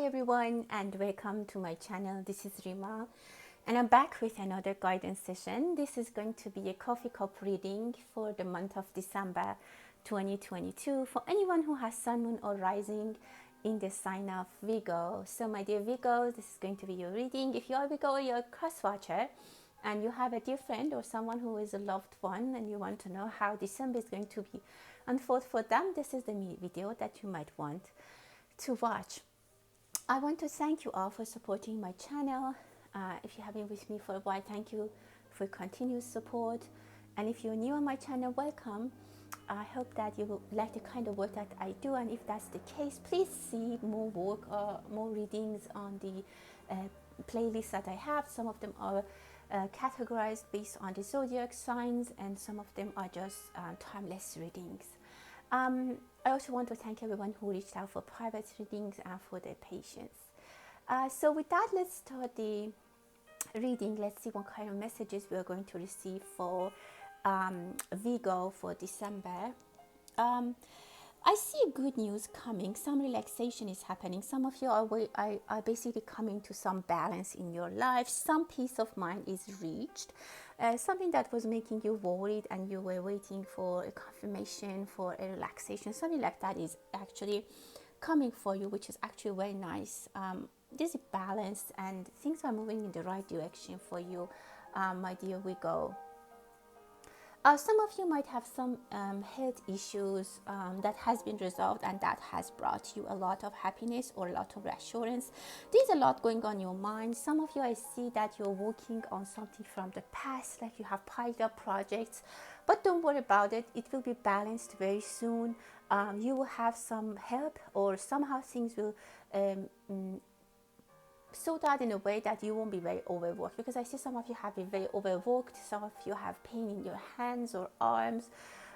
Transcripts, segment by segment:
everyone, and welcome to my channel. This is Rima, and I'm back with another guidance session. This is going to be a coffee cup reading for the month of December 2022 for anyone who has sun, moon, or rising in the sign of Virgo. So my dear Virgos, this is going to be your reading. If you are Virgo or you're a cross watcher and you have a dear friend or someone who is a loved one and you want to know how December is going to be unfold for them, this is the video that you might want to watch. I want to thank you all for supporting my channel. If you have been with me for a while, thank you for continuous support. And if you're new on my channel, welcome. I hope that you will like the kind of work that I do, and if that's the case, please see more work or more readings on the playlist that I have. Some of them are categorized based on the zodiac signs, and some of them are just timeless readings. I also want to thank everyone who reached out for private readings and for their patience. So with that, let's start the reading. Let's see what kind of messages we are going to receive for Virgo for December. I see good news coming. Some relaxation is happening. Some of you are basically coming to some balance in your life. Some peace of mind is reached. Something that was making you worried and you were waiting for a confirmation, for a relaxation, something like that is actually coming for you, which is actually very nice. This is balanced and things are moving in the right direction for you, my dear Virgo. Some of you might have some health issues that has been resolved, and that has brought you a lot of happiness or a lot of reassurance. There's a lot going on in your mind. Some of you, I see that you're working on something from the past, like you have piled up projects, but don't worry about it. It will be balanced very soon. You will have some help, or somehow things will sort out in a way that you won't be very overworked, because I see some of you have been very overworked. Some of you have pain in your hands or arms,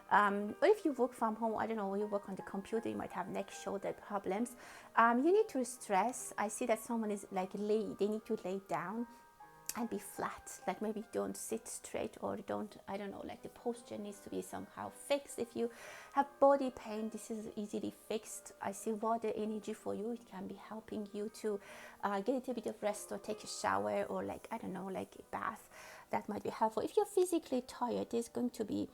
or if you work from home, I don't know, when you work on the computer, you might have neck, shoulder problems. You need to stress. I see that someone is like they need to lay down and be flat, like maybe don't sit straight, or don't, I don't know, like the posture needs to be somehow fixed. If you have body pain, this is easily fixed. I see water energy for you. It can be helping you to get a little bit of rest, or take a shower, or like, I don't know, like a bath. That might be helpful. If you're physically tired, there's going to be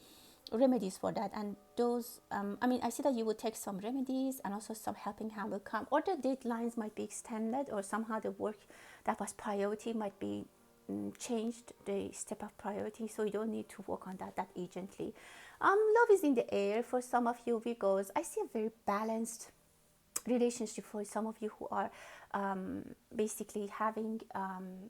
remedies for that, and those I see that you will take some remedies, and also some helping hand will come, or the deadlines might be extended, or somehow the work that was priority might be changed, the step of priority, so you don't need to work on that urgently. Love is in the air for some of you Virgos. I see a very balanced relationship for some of you who are basically having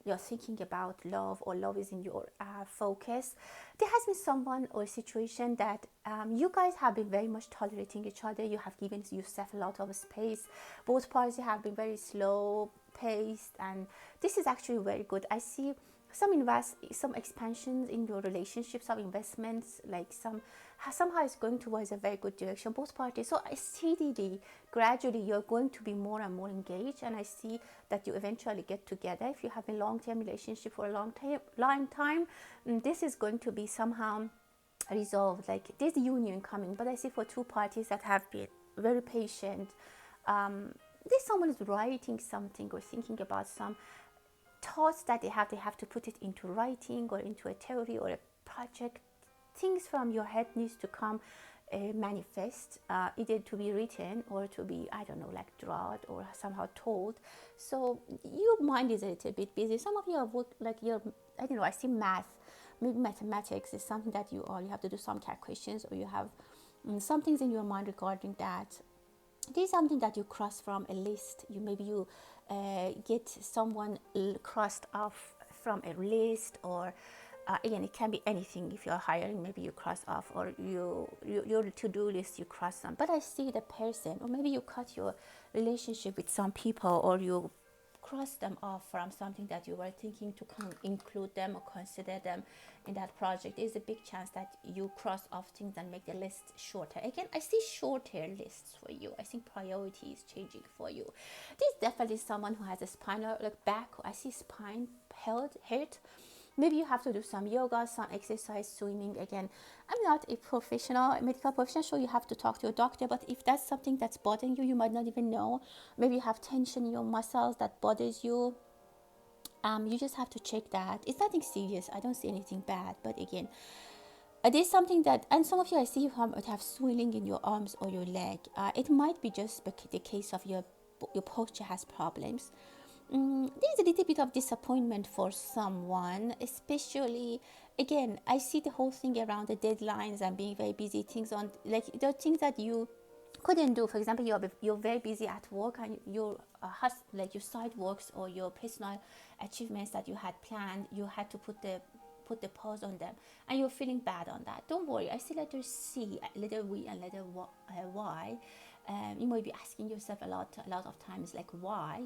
you're thinking about love, or love is in your focus. There has been someone or situation that you guys have been very much tolerating each other. You have given yourself a lot of space. Both parties have been very slow paced, and this is actually very good. I see some expansions in your relationship, some investments, like somehow it's going towards a very good direction, both parties. So I steadily, gradually, you're going to be more and more engaged, and I see that you eventually get together. If you have a long-term relationship for a long time, this is going to be somehow resolved. Like there's union coming, but I see for two parties that have been very patient, there's someone is writing something or thinking about some thoughts that they have to put it into writing, or into a theory or a project. Things from your head needs to come manifest, either to be written or to be, I don't know, like drawn or somehow told. So your mind is a little bit busy. Some of you are like I don't know, I see math, maybe mathematics is something that you have to do some calculations, or you have some things in your mind regarding that. This is something that you cross from a list. You get someone crossed off from a list, or again, it can be anything. If you're hiring, maybe you cross off, or your to-do list, you cross them. But I see the person, or maybe you cut your relationship with some people, or you cross them off from something that you were thinking to include them or consider them in that project. There's a big chance that you cross off things and make the list shorter. Again, I see shorter lists for you. I think priority is changing for you. This is definitely someone who has a spinal, like back. I see spine hurt. Maybe you have to do some yoga, some exercise, swimming. Again, I'm not a professional, medical professional, so you have to talk to your doctor. But if that's something that's bothering you, you might not even know. Maybe you have tension in your muscles that bothers you. You just have to check that. It's nothing serious. I don't see anything bad. But again, there's something that, and some of you I see you have swelling in your arms or your leg. It might be just the case of your posture has problems. There's a little bit of disappointment for someone, especially, again, I see the whole thing around the deadlines and being very busy, things on, like, the things that you couldn't do. For example, you're very busy at work, and your like your side works or your personal achievements that you had planned, you had to put the pause on them, and you're feeling bad on that. Don't worry, I see letter C, letter V, and letter Y. You might be asking yourself a lot of times, like, why?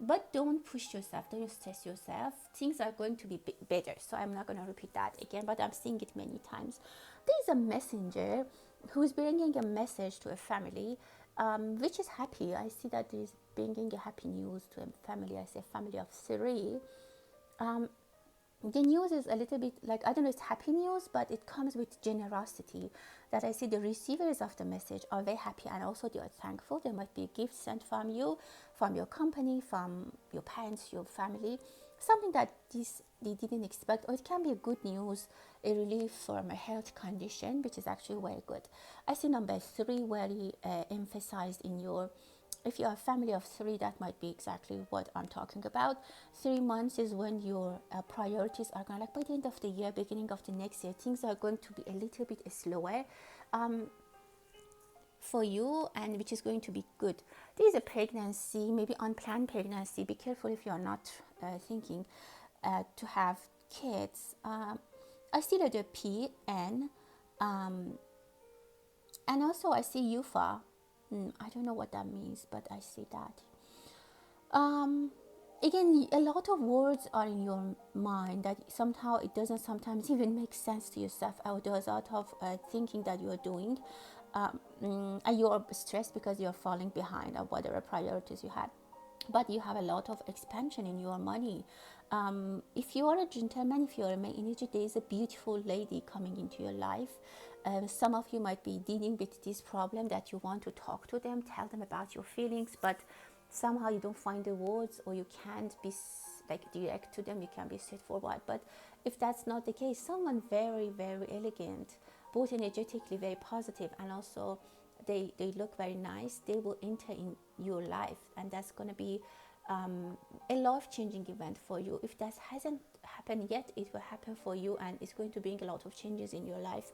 But don't push yourself, don't stress yourself. Things are going to be better, so I'm not going to repeat that again, but I'm seeing it many times. There's a messenger who's bringing a message to a family, which is happy. I see that is bringing a happy news to a family. I say family of 3. The news is a little bit like, I don't know, it's happy news, but it comes with generosity. That I see the receivers of the message are very happy, and also they are thankful. There might be a gift sent from you, from your company, from your parents, your family, something that they didn't expect. Or it can be a good news, a relief from a health condition, which is actually very good. I see number 3 very emphasized in your, if you're a family of 3, that might be exactly what I'm talking about. 3 months is when your priorities are going to, like, by the end of the year, beginning of the next year, things are going to be a little bit slower for you, and which is going to be good. There is a pregnancy, maybe unplanned pregnancy. Be careful if you're not thinking to have kids. I see the P, N, and also I see UFA. I don't know what that means, but I see that. Again, a lot of words are in your mind that somehow it doesn't sometimes even make sense to yourself, or there's a lot of thinking that you're doing, and you're stressed because you're falling behind of whatever priorities you had. But you have a lot of expansion in your money. If you are a gentleman, if you are a man energy, there is a beautiful lady coming into your life. Some of you might be dealing with this problem that you want to talk to them, tell them about your feelings, but somehow you don't find the words, or you can't be like direct to them, you can be straightforward. But if that's not the case, someone very, very elegant, both energetically very positive, and also they look very nice, they will enter in your life, and that's going to be a life-changing event for you. If that hasn't happened yet, it will happen for you, and it's going to bring a lot of changes in your life.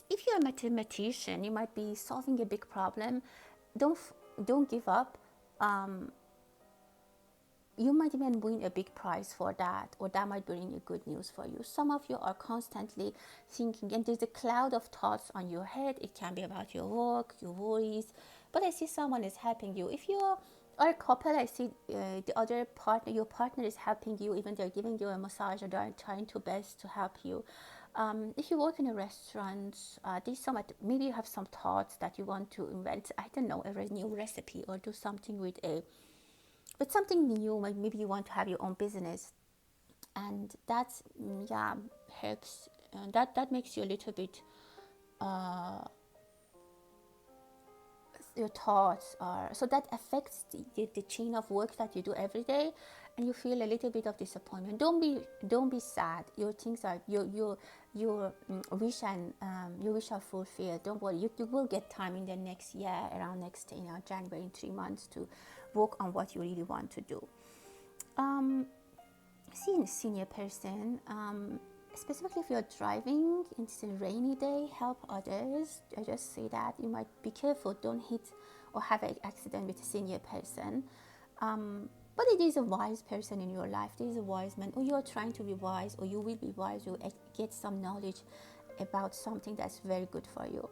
If you're a mathematician, you might be solving a big problem. Don't give up. You might even win a big prize for that, or that might bring you good news for you. Some of you are constantly thinking, and there's a cloud of thoughts on your head. It can be about your work, your worries, but I see someone is helping you. If you are a couple, I see the other partner, your partner is helping you, even they're giving you a massage, or they're trying to best to help you. If you work in a restaurant, there's so much, maybe you have some thoughts that you want to invent, I don't know, a new recipe, or do something with something new. Maybe you want to have your own business, and that's helps. That makes you a little bit. Your thoughts are, so that affects the chain of work that you do every day, and you feel a little bit of disappointment. Don't be sad. Your things are your wish, and your wish are fulfilled. Don't worry, you will get time in the next year, around next January, in 3 months, to work on what you really want to do. Seeing a senior person, specifically if you're driving, it's a rainy day, help others. I just say that you might be careful, don't hit or have an accident with a senior person. But it is a wise person in your life. There is a wise man, or you are trying to be wise, or you will be wise. You get some knowledge about something that's very good for you.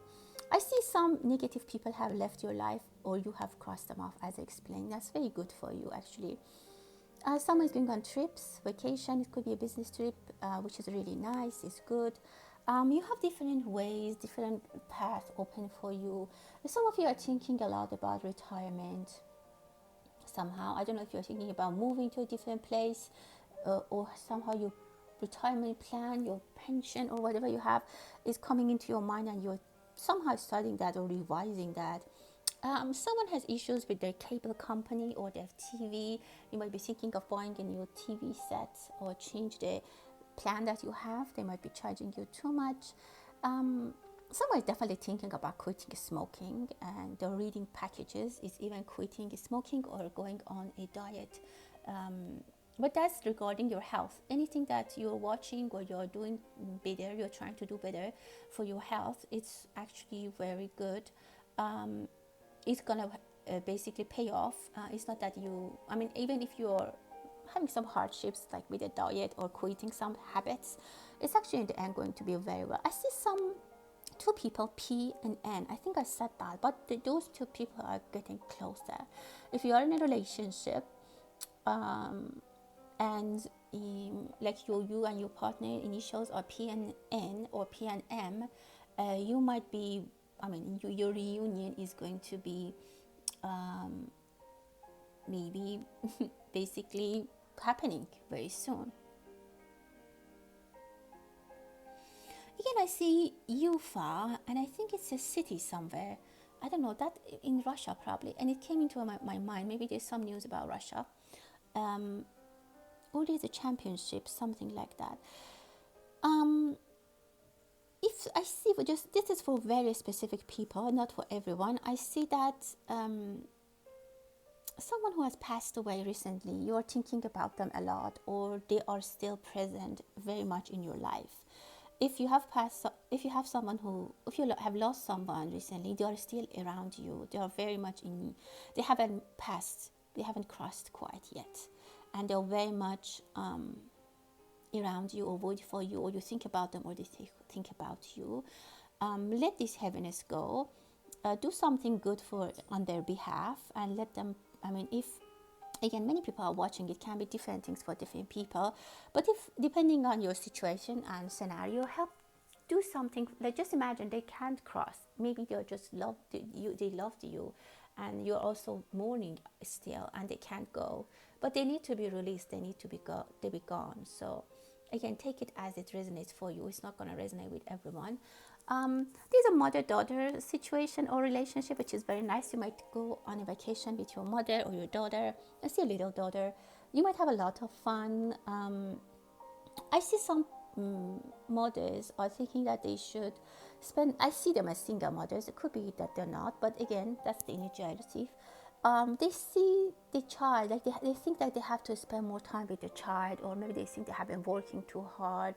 I see some negative people have left your life, or you have crossed them off, as I explained. That's very good for you, actually. Someone is going on trips, vacation. It could be a business trip, which is really nice. It's good. You have different ways, different paths open for you. Some of you are thinking a lot about retirement. somehow. I don't know if you're thinking about moving to a different place, or somehow your retirement plan, your pension, or whatever you have is coming into your mind, and you're somehow studying that or revising that. Someone has issues with their cable company or their TV. You might be thinking of buying a new TV set or change the plan that you have. They might be charging you too much. Someone is definitely thinking about quitting smoking, and the reading packages is even quitting smoking or going on a diet. But that's regarding your health. Anything that you're watching or you're doing better, you're trying to do better for your health, it's actually very good. It's gonna basically pay off. It's not that even if you're having some hardships like with a diet or quitting some habits, it's actually in the end going to be very well. I see two people, P and N. I think I said that, but those two people are getting closer. If you are in a relationship, and like you and your partner initials are P and N or P and M, you might be, your reunion is going to be maybe basically happening very soon. Again, I see Ufa, and I think it's a city somewhere. I don't know, that in Russia probably, and it came into my mind. Maybe there's some news about Russia, or there's a championship, something like that. If I see, just this is for very specific people, not for everyone. I see that someone who has passed away recently, you are thinking about them a lot, or they are still present very much in your life. If you have lost someone recently, they are still around you. They are very much they haven't passed, they haven't crossed quite yet, and they're very much around you, or wait for you, or you think about them, or they think about you. Let this heaviness go. Do something good on their behalf, and let them. If again, many people are watching, it can be different things for different people. But if depending on your situation and scenario, help do something. Like, just imagine they can't cross. Maybe they just loved you. They loved you, and you're also mourning still, and they can't go. But they need to be released. They need to be gone. So again, take it as it resonates for you. It's not going to resonate with everyone. There's a mother-daughter situation or relationship, which is very nice. You might go on a vacation with your mother or your daughter. I see a little daughter. You might have a lot of fun. I see some mothers are thinking that they should spend. I see them as single mothers. It could be that they're not, but again, that's the energy I receive. They see the child, like they think that they have to spend more time with the child, or maybe they think they have been working too hard,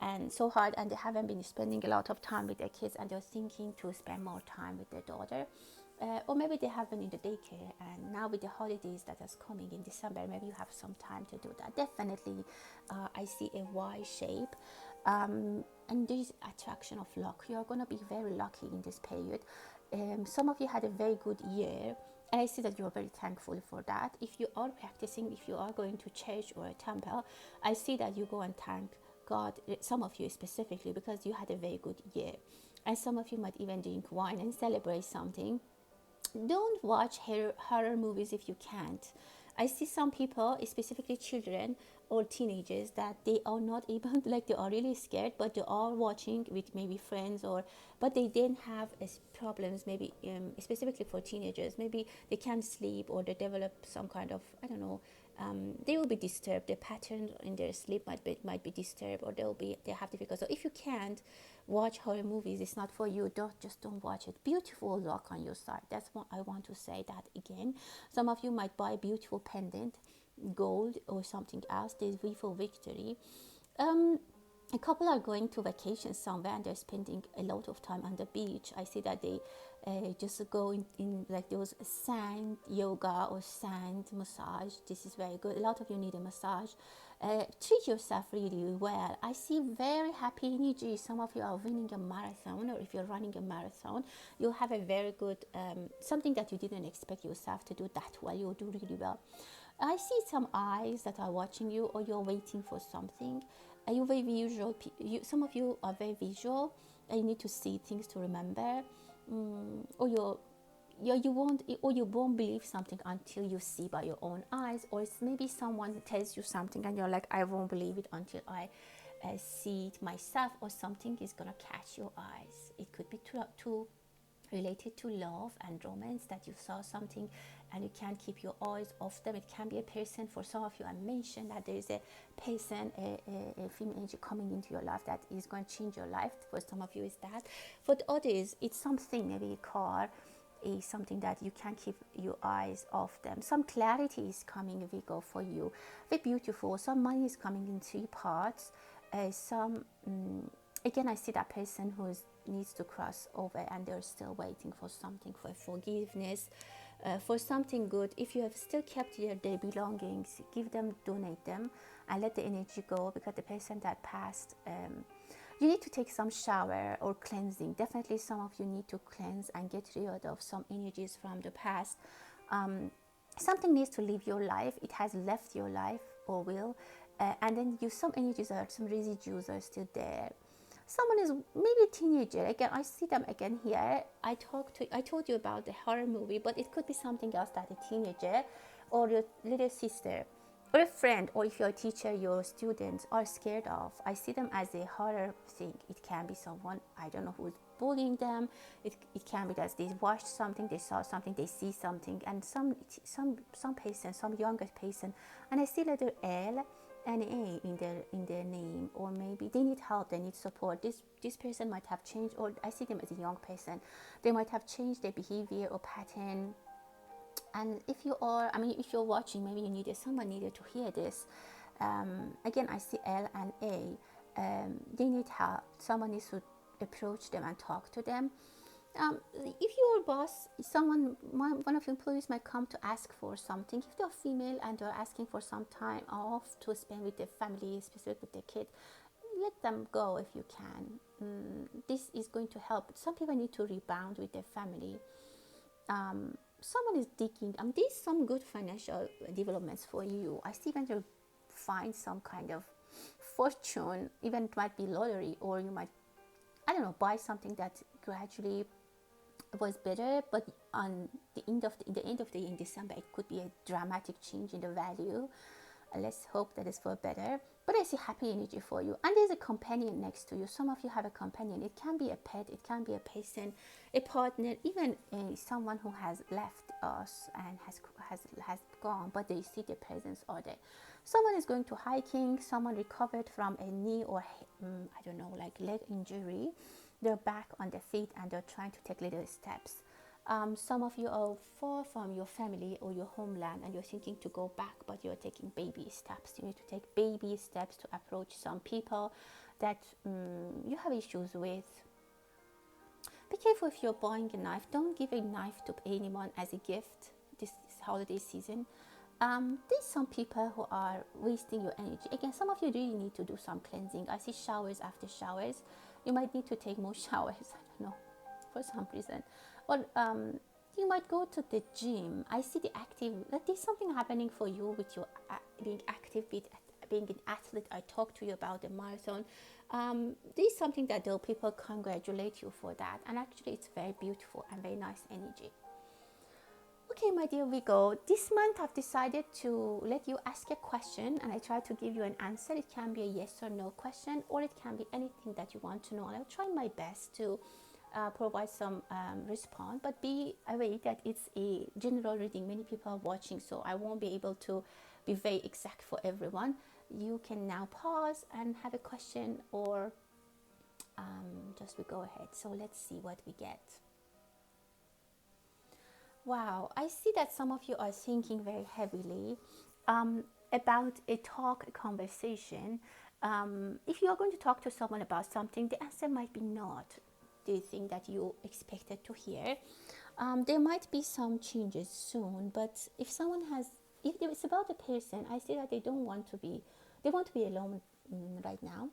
and they haven't been spending a lot of time with their kids, and they're thinking to spend more time with their daughter. Or maybe they have been in the daycare, and now with the holidays that is coming in December, maybe you have some time to do that. Definitely, I see a Y shape, and there's attraction of luck. You are going to be very lucky in this period. Some of you had a very good year, and I see that you are very thankful for that. If you are practicing, if you are going to church or a temple, I see that you go and thank God, some of you specifically, because you had a very good year. And some of you might even drink wine and celebrate something. Don't watch horror movies if you can't. I see some people, specifically children or teenagers, that they are not able, like they are really scared, but they are watching with maybe friends, but they then have problems, maybe specifically for teenagers. Maybe they can't sleep, or they develop some kind of, I don't know, they will be disturbed. The pattern in their sleep might be disturbed, or they have difficulty. So if you can't watch horror movies, it's not for you. Don't watch it. Beautiful luck on your side. That's what I want to say. That again, some of you might buy a beautiful pendant, gold or something else. There's V for victory. A couple are going to vacation somewhere, and they're spending a lot of time on the beach. I see that they just go in like those sand yoga or sand massage. This is very good. A lot of you need a massage. Treat yourself really well. I see very happy energy. Some of you are winning a marathon, or if you're running a marathon, you'll have a very good something that you didn't expect yourself to do that well. You'll do really well. I see some eyes that are watching you, or you're waiting for something. Are you very visual? Some of you are very visual, and you need to see things to remember. Or you won't believe something until you see by your own eyes, or it's maybe someone tells you something and you're like, I won't believe it until I see it myself, or something is gonna catch your eyes. It could be too related to love and romance, that you saw something and you can't keep your eyes off them. It can be a person. For some of you, I mentioned that there is a person, a female energy coming into your life that is going to change your life. For some of you, is that. For the others, it's something, maybe a car, is something that you can't keep your eyes off them. Some clarity is coming, Virgo, for you. Very beautiful. Some money is coming in three parts. Again, I see that person who needs to cross over and they're still waiting for something, for forgiveness, for something good. If you have still kept their belongings, give them, donate them, and let the energy go, because the person that passed, you need to take some shower or cleansing. Definitely some of you need to cleanse and get rid of some energies from the past. Something needs to leave your life. It has left your life, or will, and then some energies are, some residues are still there. Someone is maybe a teenager. Again, I see them again here. I told you about the horror movie, but it could be something else, that a teenager or your little sister or a friend, or if you're a teacher, your students are scared of. I see them as a horror thing. It can be someone, I don't know, who's bullying them. It can be that they watched something, they saw something, they see something, and some person, some younger person, and I see letter L and A in their name, or maybe they need help, they need support. This person might have changed, or I see them as a young person. They might have changed their behavior or pattern. And if you're watching, maybe someone needed to hear this. Again, I see L and A. They need help. Someone needs to approach them and talk to them. If your boss, one of your employees might come to ask for something. If they're female and they're asking for some time off to spend with their family, especially with their kid, let them go if you can. This is going to help. Some people need to rebound with their family. Someone is digging. There's some good financial developments for you. I see when you find some kind of fortune, even it might be lottery, or you might, I don't know, buy something that gradually was better, but on the end of the year in December, it could be a dramatic change in the value. Let's hope that it's for better. But I see happy energy for you, and there's a companion next to you. Some of you have a companion. It can be a pet, it can be a person, a partner, even someone who has left us and has gone, but they see the presence or there. Someone is going to hiking. Someone recovered from a knee or I don't know, like leg injury. They're back on their feet and they're trying to take little steps. Some of you are far from your family or your homeland, and you're thinking to go back, but you're taking baby steps. You need to take baby steps to approach some people that you have issues with. Be careful if you're buying a knife. Don't give a knife to anyone as a gift this holiday season. There's some people who are wasting your energy. Again, some of you really need to do some cleansing. I see showers after showers. You might need to take more showers. I don't know, for some reason. Or you might go to the gym. I see the active, like there's something happening for you with your being active, being an athlete. I talked to you about the marathon. There's something that the people congratulate you for that, and actually it's very beautiful and very nice energy. Okay, my dear Virgo, this month I've decided to let you ask a question and I try to give you an answer. It can be a yes or no question, or it can be anything that you want to know, and I'll try my best to provide some response, but be aware that it's a general reading. Many people are watching, so I won't be able to be very exact for everyone. You can now pause and have a question, or just we go ahead. So let's see what we get. Wow, I see that some of you are thinking very heavily about a conversation. If you are going to talk to someone about something, the answer might be not the thing that you expected to hear. There might be some changes soon, but if it's about a person, I see that they want to be alone right now.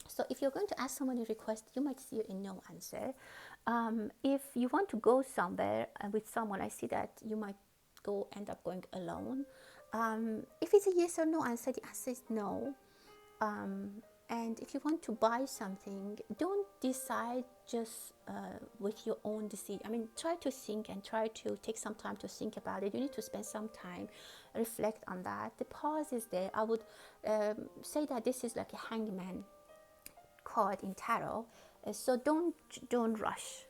So if you're going to ask someone a request, you might see a no answer. If you want to go somewhere with someone, I see that you might end up going alone. If it's a yes or no answer, the answer is no. And if you want to buy something, don't decide just with your own decision. I mean, try to think and try to take some time to think about it. You need to spend some time, reflect on that. The pause is there. I would say that this is like a hangman card in tarot. So don't rush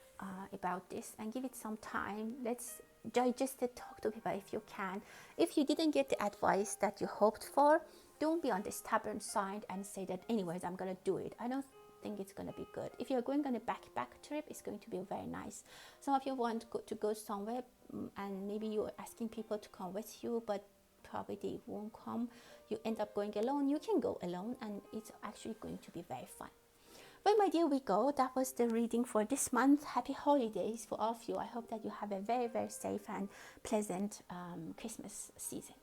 about this, and give it some time. Let's digest it, talk to people if you can. If you didn't get the advice that you hoped for, don't be on the stubborn side and say that anyways I'm gonna do it. I don't think it's gonna be good. If you're going on a backpack trip, it's going to be very nice. Some of you want to go somewhere, and maybe you're asking people to come with you, but probably they won't come. You end up going alone. You can go alone, and it's actually going to be very fun. Well, my dear Virgo, that was the reading for this month. Happy holidays for all of you. I hope that you have a very, very safe and pleasant Christmas season.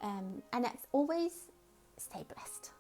And as always, stay blessed.